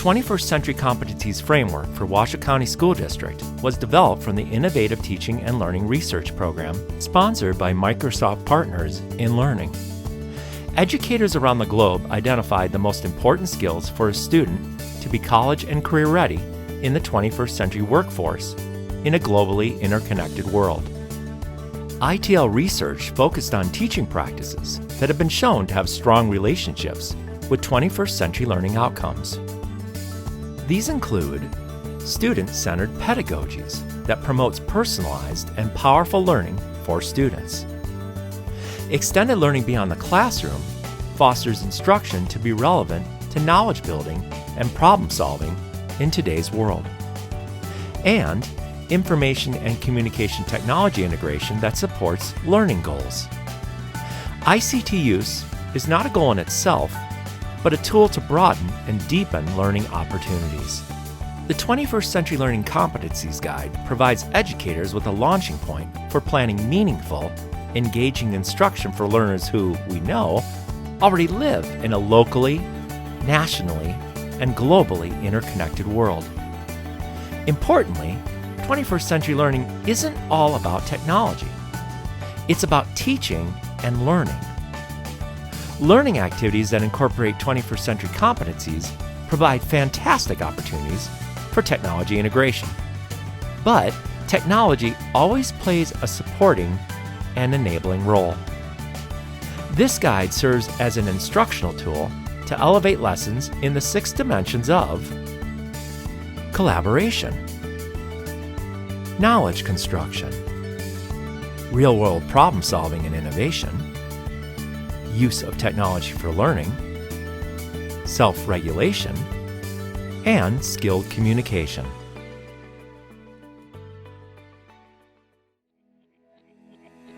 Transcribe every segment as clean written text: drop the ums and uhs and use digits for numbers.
21st Century Competencies framework for Washoe County School District was developed from the Innovative Teaching and Learning Research Program sponsored by Microsoft Partners in Learning. Educators around the globe identified the most important skills for a student to be college and career ready in the 21st century workforce in a globally interconnected world. ITL research focused on teaching practices that have been shown to have strong relationships with 21st century learning outcomes. These include student-centered pedagogies that promotes personalized and powerful learning for students. Extended learning beyond the classroom fosters instruction to be relevant to knowledge building and problem solving in today's world. And information and communication technology integration that supports learning goals. ICT use is not a goal in itself, but a tool to broaden and deepen learning opportunities. The 21st Century Learning Competencies Guide provides educators with a launching point for planning meaningful, engaging instruction for learners who, we know, already live in a locally, nationally, and globally interconnected world. Importantly, 21st century learning isn't all about technology. It's about teaching and learning. Learning activities that incorporate 21st century competencies provide fantastic opportunities for technology integration. But technology always plays a supporting and enabling role. This guide serves as an instructional tool to elevate lessons in the 6 dimensions of collaboration, knowledge construction, real-world problem solving and innovation, use of technology for learning, self-regulation, and skilled communication.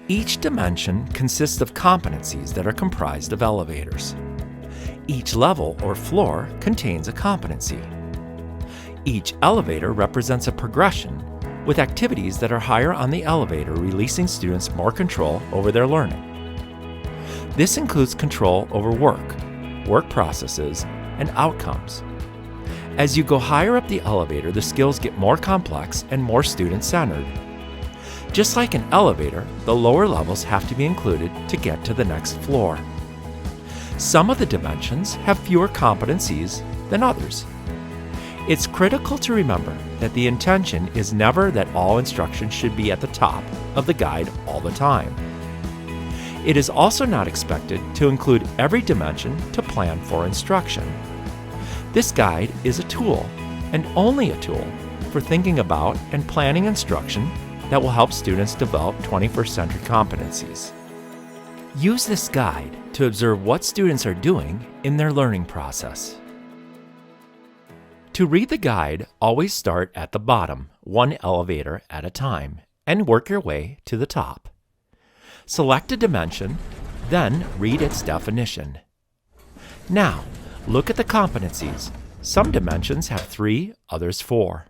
Each dimension consists of competencies that are comprised of elevators. Each level or floor contains a competency. Each elevator represents a progression with activities that are higher on the elevator, releasing students more control over their learning. This includes control over work processes, and outcomes. As you go higher up the elevator, the skills get more complex and more student-centered. Just like an elevator, the lower levels have to be included to get to the next floor. Some of the dimensions have fewer competencies than others. It's critical to remember that the intention is never that all instruction should be at the top of the guide all the time. It is also not expected to include every dimension to plan for instruction. This guide is a tool, and only a tool, for thinking about and planning instruction that will help students develop 21st century competencies. Use this guide to observe what students are doing in their learning process. To read the guide, always start at the bottom, one elevator at a time, and work your way to the top. Select a dimension, then read its definition. Now, look at the competencies. Some dimensions have 3, others 4.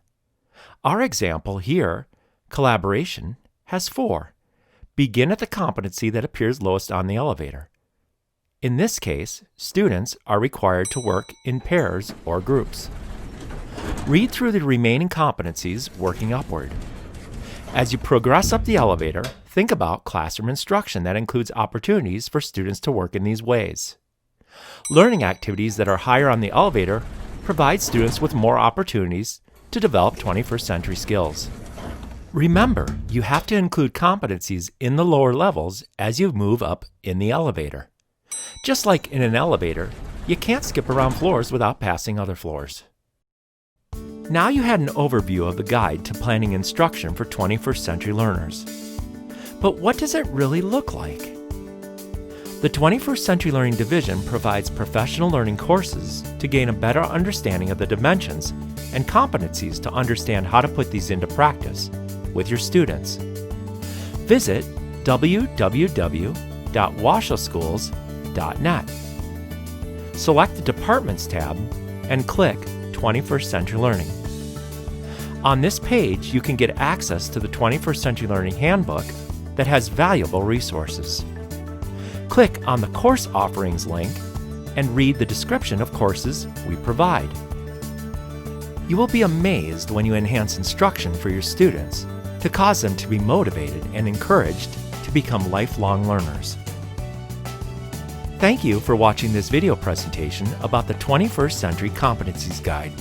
Our example here, collaboration, has 4. Begin at the competency that appears lowest on the elevator. In this case, students are required to work in pairs or groups. Read through the remaining competencies working upward. As you progress up the elevator, think about classroom instruction that includes opportunities for students to work in these ways. Learning activities that are higher on the elevator provide students with more opportunities to develop 21st century skills. Remember, you have to include competencies in the lower levels as you move up in the elevator. Just like in an elevator, you can't skip around floors without passing other floors. Now you had an overview of the guide to planning instruction for 21st century learners. But what does it really look like? The 21st Century Learning Division provides professional learning courses to gain a better understanding of the dimensions and competencies to understand how to put these into practice with your students. Visit www.washoeschools.net. Select the Departments tab and click 21st Century Learning. On this page, you can get access to the 21st Century Learning Handbook that has valuable resources. Click on the Course Offerings link and read the description of courses we provide. You will be amazed when you enhance instruction for your students to cause them to be motivated and encouraged to become lifelong learners. Thank you for watching this video presentation about the 21st Century Competencies Guide.